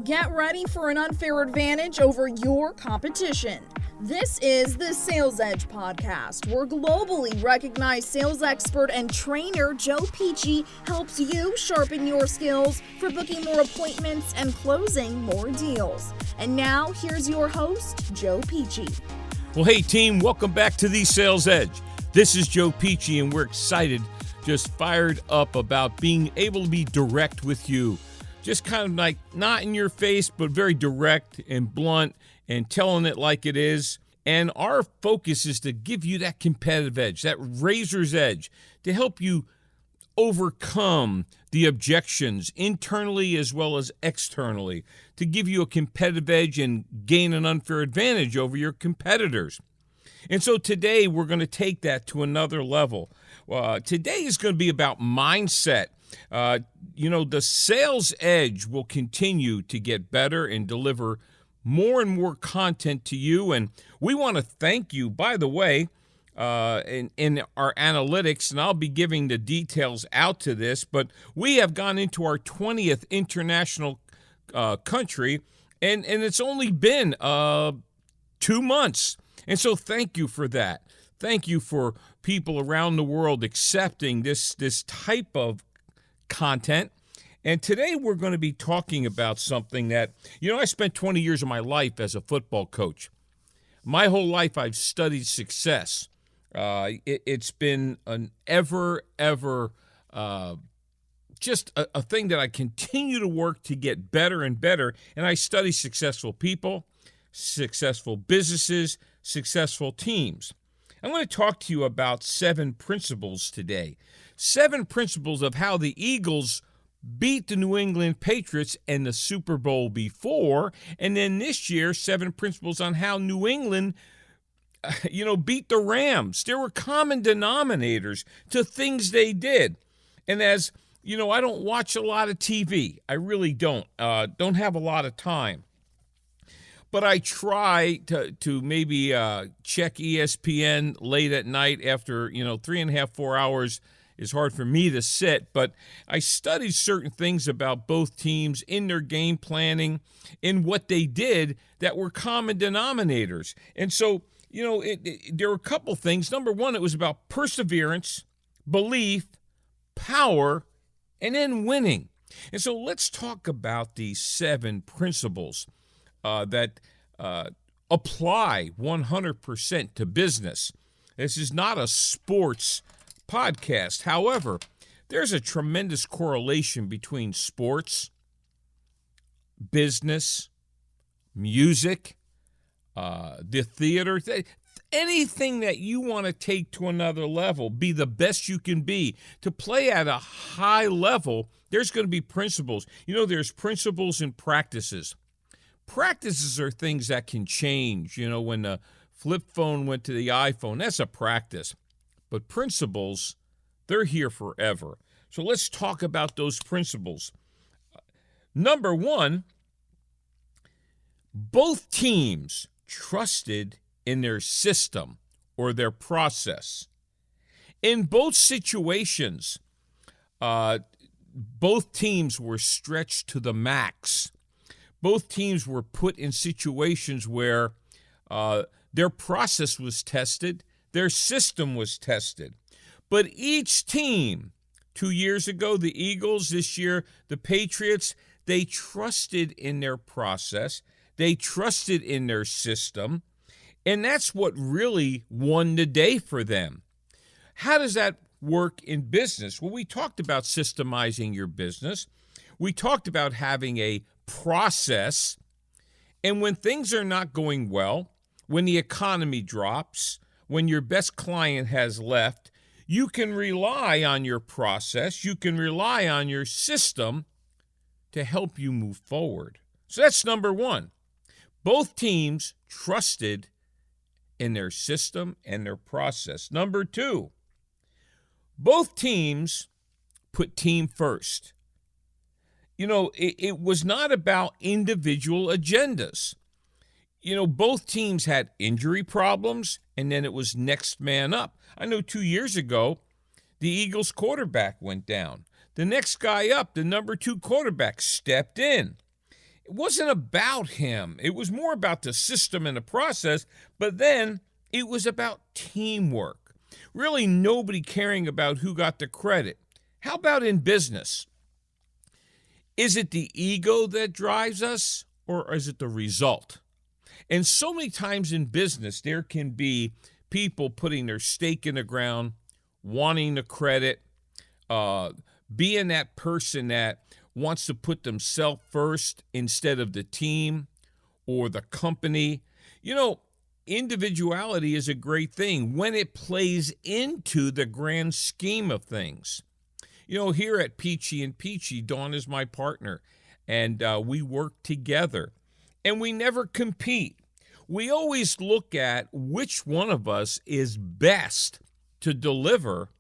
Get ready for an unfair advantage over your competition. This is the Sales Edge podcast, where globally recognized sales expert and trainer Joe Pici helps you sharpen your skills for booking more appointments and closing more deals. And now, here's your host, Joe Pici. Well, hey team, welcome back to the Sales Edge. This is Joe Pici, and we're excited, just fired up about being able to be direct with you. Just kind of like not in your face, but very direct and blunt and telling it like it is. And our focus is to give you that competitive edge, that razor's edge, to help you overcome the objections internally as well as externally, to give you a competitive edge and gain an unfair advantage over your competitors. And so today we're going to take that to another level. Today is going to be about mindset. The sales edge will continue to get better and deliver more and more content to you. And we want to thank you, by the way, in our analytics, and I'll be giving the details out to this, but we have gone into our 20th international country, and it's only been 2 months. And so thank you for that. Thank you for people around the world accepting this type of content. And today we're going to be talking about something that, I spent 20 years of my life as a football coach. My whole life I've studied success. It's been an just a thing that I continue to work to get better and better. And I study successful people, successful businesses, successful teams. I'm going to talk to you about 7 principles today. 7 principles of how the Eagles beat the New England Patriots in the Super Bowl before. And then this year, 7 principles on how New England, beat the Rams. There were common denominators to things they did. And as I don't watch a lot of TV. I really don't. Don't have a lot of time. But I try to maybe check ESPN late at night after, 3.5, 4 hours is hard for me to sit. But I studied certain things about both teams in their game planning, in what they did that were common denominators. And so, there were a couple things. Number one, it was about perseverance, belief, power, and then winning. And so let's talk about these 7 principles that apply 100% to business. This is not a sports podcast. However, there's a tremendous correlation between sports, business, music, the theater, anything that you want to take to another level, be the best you can be, to play at a high level, there's going to be principles. There's principles and practices. Practices are things that can change. When the flip phone went to the iPhone, that's a practice. But principles, they're here forever. So let's talk about those principles. Number one, both teams trusted in their system or their process. In both situations, both teams were stretched to the max. Both teams were put in situations where their process was tested, their system was tested. But each team, 2 years ago, the Eagles, this year, the Patriots, they trusted in their process, they trusted in their system, and that's what really won the day for them. How does that work in business? Well, we talked about systemizing your business. We talked about having a process, and when things are not going well, when the economy drops, when your best client has left, you can rely on your process, you can rely on your system to help you move forward. So that's number one. Both teams trusted in their system and their process. Number two, both teams put team first. It was not about individual agendas. Both teams had injury problems, and then it was next man up. I know 2 years ago, the Eagles quarterback went down. The next guy up, the number 2 quarterback, stepped in. It wasn't about him. It was more about the system and the process, but then it was about teamwork. Really nobody caring about who got the credit. How about in business? Is it the ego that drives us, or is it the result? And so many times in business, there can be people putting their stake in the ground, wanting the credit, being that person that wants to put themselves first instead of the team or the company. Individuality is a great thing when it plays into the grand scheme of things. Here at Pici and Pici, Dawn is my partner, and we work together, and we never compete. We always look at which one of us is best to deliver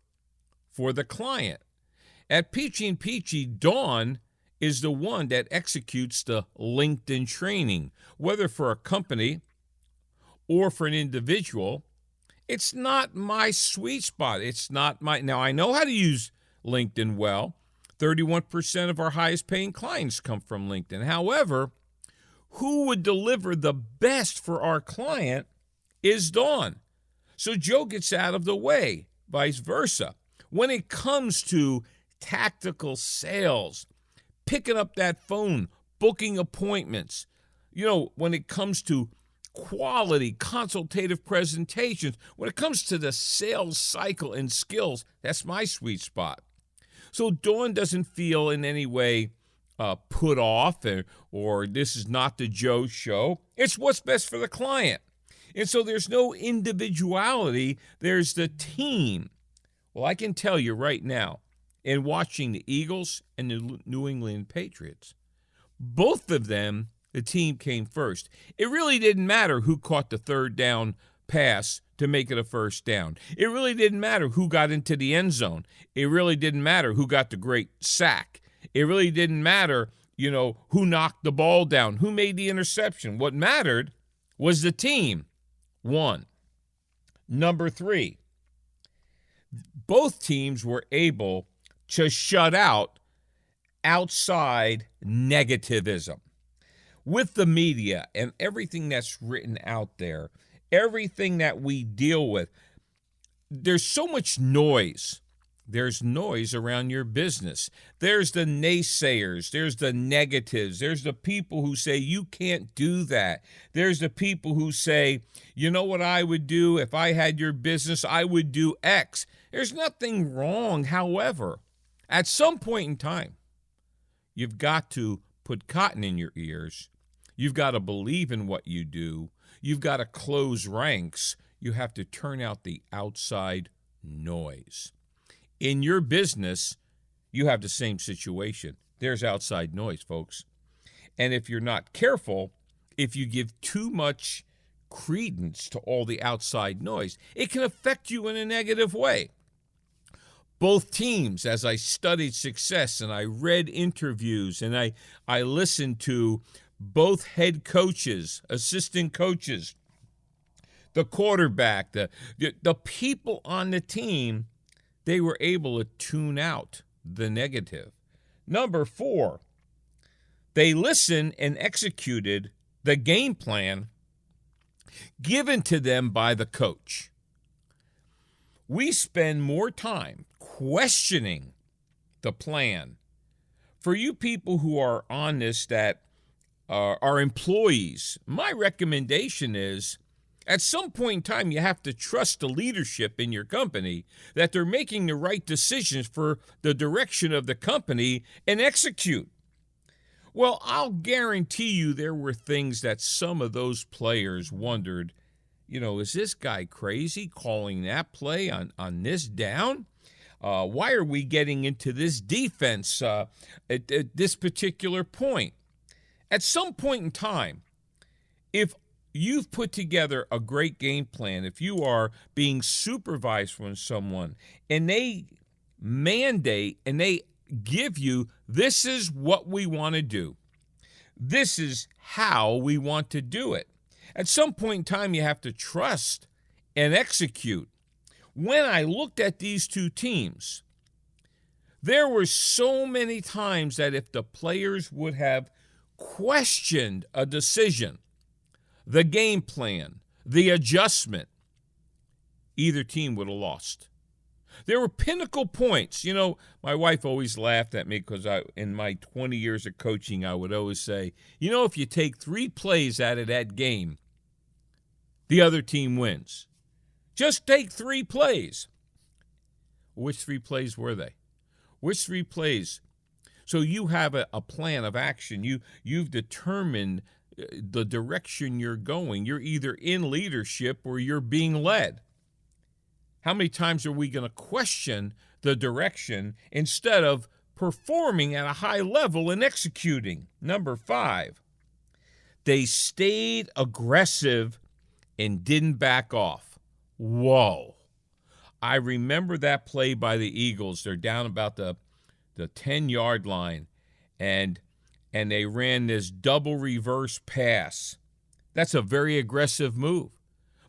for the client. At Pici and Pici, Dawn is the one that executes the LinkedIn training, whether for a company or for an individual. It's not my sweet spot. Now I know how to use LinkedIn well. 31% of our highest paying clients come from LinkedIn. However, who would deliver the best for our client is Dawn. So Joe gets out of the way, vice versa. When it comes to tactical sales, picking up that phone, booking appointments, when it comes to quality consultative presentations, when it comes to the sales cycle and skills, that's my sweet spot. So Dawn doesn't feel in any way put off or this is not the Joe show. It's what's best for the client. And so there's no individuality, there's the team. Well, I can tell you right now, in watching the Eagles and the New England Patriots, both of them, the team came first. It really didn't matter who caught the third down pass to make it a first down. It really didn't matter who got into the end zone. It really didn't matter who got the great sack. It really didn't matter, who knocked the ball down, who made the interception. What mattered was the team won. Number 3, both teams were able to shut out outside negativism. With the media and everything that's written out there, everything that we deal with, there's so much noise. There's noise around your business. There's the naysayers. There's the negatives. There's the people who say, you can't do that. There's the people who say, you know what I would do if I had your business? I would do X. There's nothing wrong. However, at some point in time, you've got to put cotton in your ears. You've got to believe in what you do. You've got to close ranks. You have to turn out the outside noise. In your business, you have the same situation. There's outside noise, folks. And if you're not careful, if you give too much credence to all the outside noise, it can affect you in a negative way. Both teams, as I studied success and I read interviews and I listened to both head coaches, assistant coaches, the quarterback, the people on the team, they were able to tune out the negative. Number 4, they listened and executed the game plan given to them by the coach. We spend more time questioning the plan. For you people who are on this that are employees, my recommendation is at some point in time, you have to trust the leadership in your company that they're making the right decisions for the direction of the company and execute. Well, I'll guarantee you there were things that some of those players wondered, is this guy crazy calling that play on this down? Why are we getting into this defense at this particular point? At some point in time, if you've put together a great game plan, if you are being supervised from someone and they mandate and they give you, this is what we want to do. This is how we want to do it. At some point in time, you have to trust and execute. When I looked at these two teams, there were so many times that if the players would have questioned a decision, the game plan, the adjustment, either team would have lost. There were pinnacle points. You know, my wife always laughed at me because in my 20 years of coaching, I would always say, you know, if you take 3 plays out of that game, the other team wins. Just take 3 plays. Which 3 plays were they? Which 3 plays? So you have a plan of action. You've determined the direction you're going. You're either in leadership or you're being led. How many times are we going to question the direction instead of performing at a high level and executing? Number 5, they stayed aggressive and didn't back off. Whoa. I remember that play by the Eagles. They're down about the 10-yard line, and they ran this double reverse pass. That's a very aggressive move.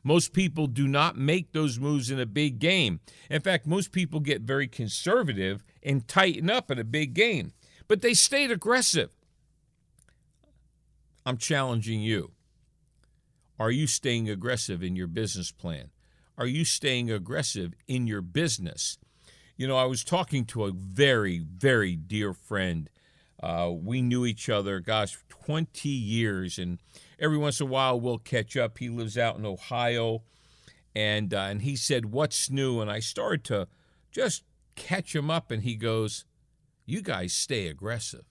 Most people do not make those moves in a big game. In fact, most people get very conservative and tighten up in a big game. But they stayed aggressive. I'm challenging you. Are you staying aggressive in your business plan? Are you staying aggressive in your business? You know, I was talking to a very, very dear friend. We knew each other, 20 years, and every once in a while we'll catch up. He lives out in Ohio, and he said, "What's new?" And I started to just catch him up, and he goes, "You guys stay aggressive."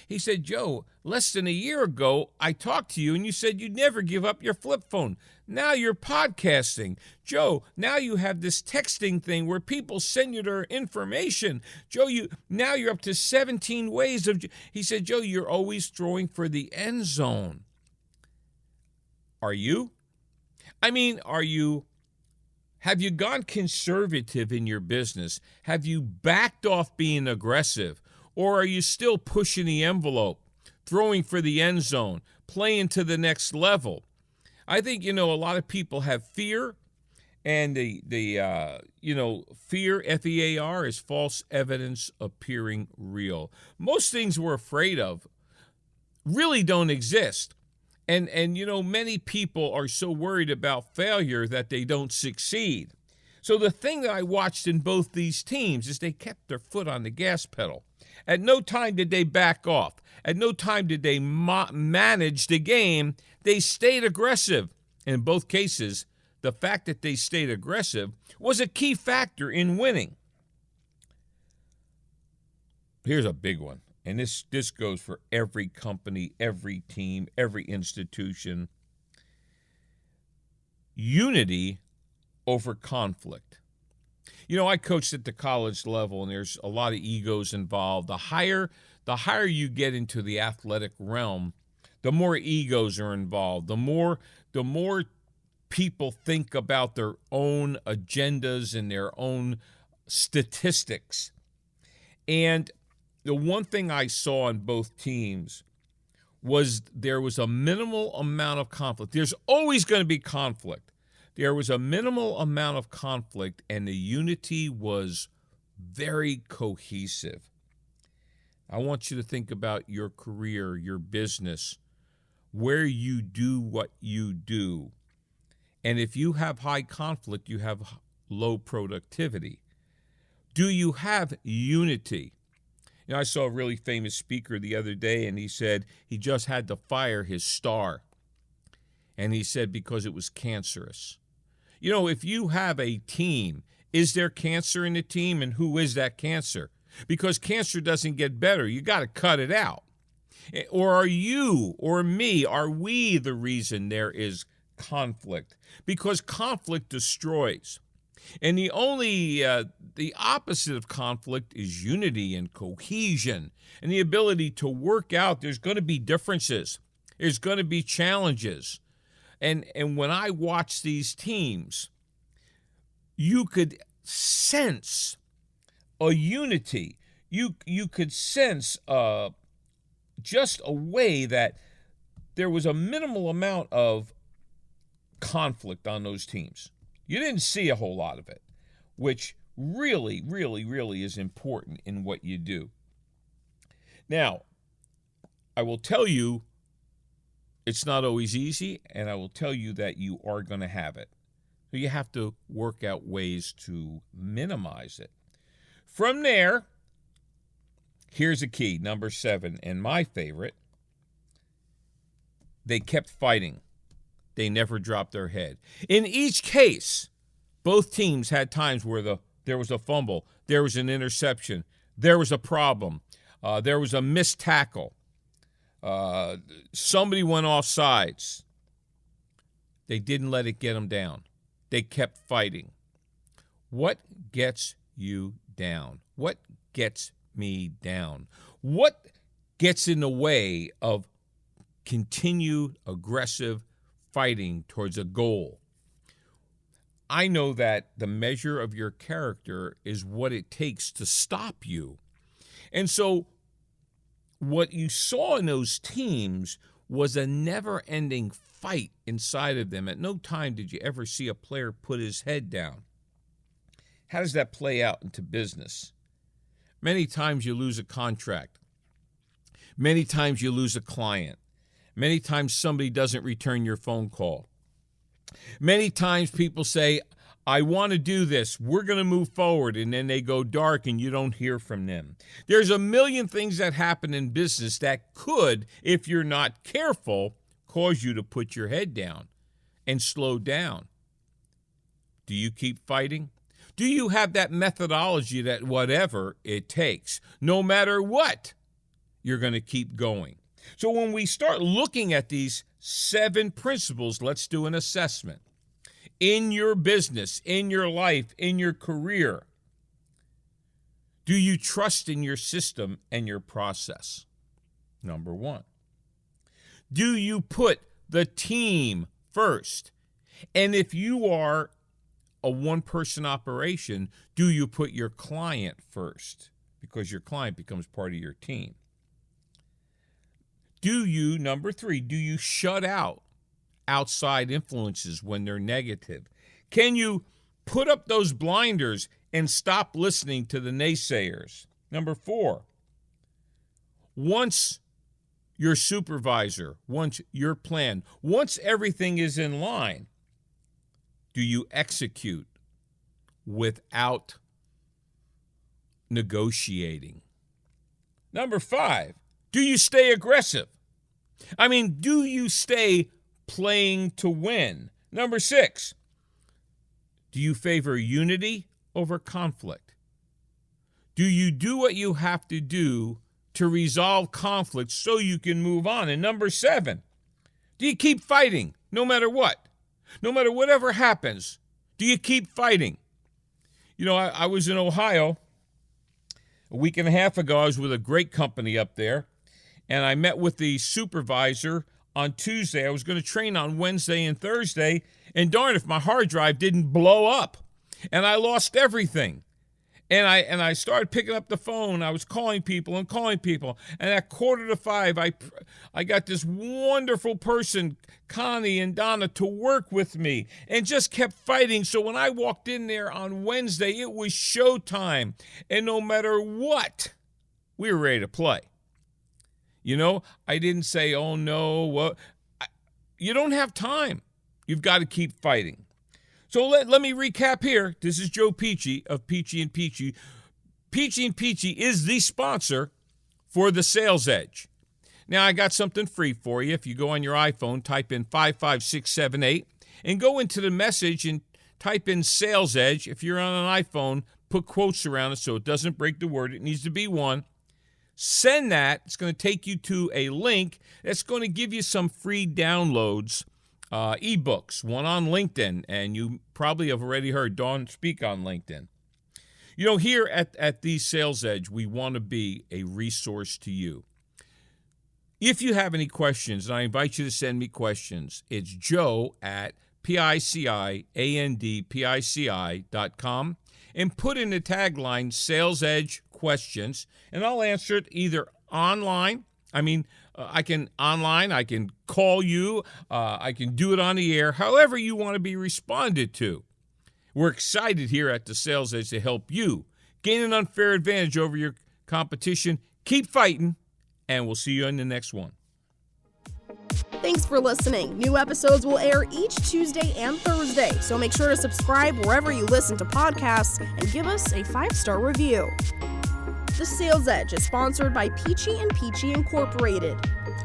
He said, "Joe, less than a year ago, I talked to you, and you said you'd never give up your flip phone. Now you're podcasting. Joe, now you have this texting thing where people send you their information. Joe, now you're up to 17 ways of..." He said, "Joe, you're always throwing for the end zone." Are you? I mean, have you gone conservative in your business? Have you backed off being aggressive? Or are you still pushing the envelope, throwing for the end zone, playing to the next level? I think, a lot of people have fear, and fear, F-E-A-R, is false evidence appearing real. Most things we're afraid of really don't exist. And many people are so worried about failure that they don't succeed. So the thing that I watched in both these teams is they kept their foot on the gas pedal. At no time did they back off. At no time did they manage the game. They stayed aggressive. In both cases, the fact that they stayed aggressive was a key factor in winning. Here's a big one, and this goes for every company, every team, every institution. Unity over conflict. I coached at the college level, and there's a lot of egos involved. The higher you get into the athletic realm, the more egos are involved. The more people think about their own agendas and their own statistics. And the one thing I saw in both teams was there was a minimal amount of conflict. There's always going to be conflict. There was a minimal amount of conflict, and the unity was very cohesive. I want you to think about your career, your business, where you do what you do. And if you have high conflict, you have low productivity. Do you have unity? I saw a really famous speaker the other day, and he said he just had to fire his star. And he said because it was cancerous. If you have a team, is there cancer in the team, and who is that cancer? Because cancer doesn't get better. You got to cut it out. Or are you or me, are we the reason there is conflict? Because conflict destroys. And the opposite of conflict is unity and cohesion and the ability to work out. There's going to be differences. There's going to be challenges. And when I watch these teams, you could sense a unity. You could sense just a way that there was a minimal amount of conflict on those teams. You didn't see a whole lot of it, which really, really, really is important in what you do. Now, I will tell you it's not always easy, and I will tell you that you are going to have it. So you have to work out ways to minimize it. From there, here's a key, number 7, and my favorite. They kept fighting. They never dropped their head. In each case, both teams had times where there was a fumble, there was an interception, there was a problem, there was a missed tackle, somebody went off sides. They didn't let it get them down. They kept fighting. What gets you down? What gets me down? What gets in the way of continued aggressive fighting towards a goal? I know that the measure of your character is what it takes to stop you. And so what you saw in those teams was a never-ending fight inside of them. At no time did you ever see a player put his head down. How does that play out into business? Many times you lose a contract. Many times you lose a client. Many times somebody doesn't return your phone call. Many times people say, I want to do this. We're going to move forward. And then they go dark and you don't hear from them. There's a million things that happen in business that could, if you're not careful, cause you to put your head down and slow down. Do you keep fighting? Do you have that methodology that whatever it takes, no matter what, you're going to keep going? So when we start looking at these 7 principles, let's do an assessment. In your business, in your life, in your career, do you trust in your system and your process? Number 1. Do you put the team first? And if you are a one-person operation, do you put your client first? Because your client becomes part of your team. Number 3, do you shut out outside influences when they're negative? Can you put up those blinders and stop listening to the naysayers? Number 4, once your supervisor, once your plan, once everything is in line, do you execute without negotiating? Number 5, do you stay aggressive? Do you stay playing to win? Number 6, do you favor unity over conflict? Do you do what you have to do to resolve conflict so you can move on? And number 7, do you keep fighting no matter what? No matter whatever happens, do you keep fighting? I was in Ohio a week and a half ago. I was with a great company up there, and I met with the supervisor on Tuesday. I was going to train on Wednesday and Thursday, and darn if my hard drive didn't blow up, and I lost everything. And I started picking up the phone. I was calling people, and at 4:45, I got this wonderful person, Connie and Donna, to work with me, and just kept fighting. So when I walked in there on Wednesday, it was showtime, and no matter what, we were ready to play. I didn't say, oh no, you don't have time. You've got to keep fighting. So let me recap here. This is Joe Pici of Pici and Pici. Pici and Pici is the sponsor for the Sales Edge. Now, I got something free for you. If you go on your iPhone, type in 55678 and go into the message and type in Sales Edge. If you're on an iPhone, put quotes around it so it doesn't break the word. It needs to be 1. Send that. It's going to take you to a link that's going to give you some free downloads, ebooks, one on LinkedIn, and you probably have already heard Dawn speak on LinkedIn. Here at the Sales Edge, we want to be a resource to you. If you have any questions, and I invite you to send me questions, it's joe@PICIANDPICI.com, and put in the tagline Sales Edge questions, and I'll answer it either online. I can call you, I can do it on the air, however you want to be responded to. We're excited here at the Sales Edge to help you gain an unfair advantage over your competition. Keep fighting and we'll see you in the next one. Thanks for listening. New episodes will air each Tuesday and Thursday, so make sure to subscribe wherever you listen to podcasts and give us a 5-star review. The Sales Edge is sponsored by Pici and Pici Incorporated,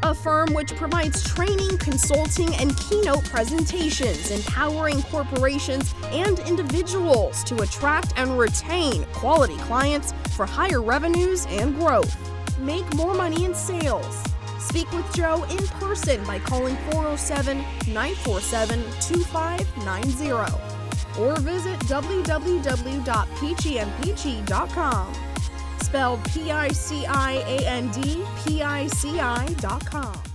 a firm which provides training, consulting, and keynote presentations, empowering corporations and individuals to attract and retain quality clients for higher revenues and growth. Make more money in sales. Speak with Joe in person by calling 407-947-2590 or visit www.piciandpici.com. Spelled PICIAND, PICI.com.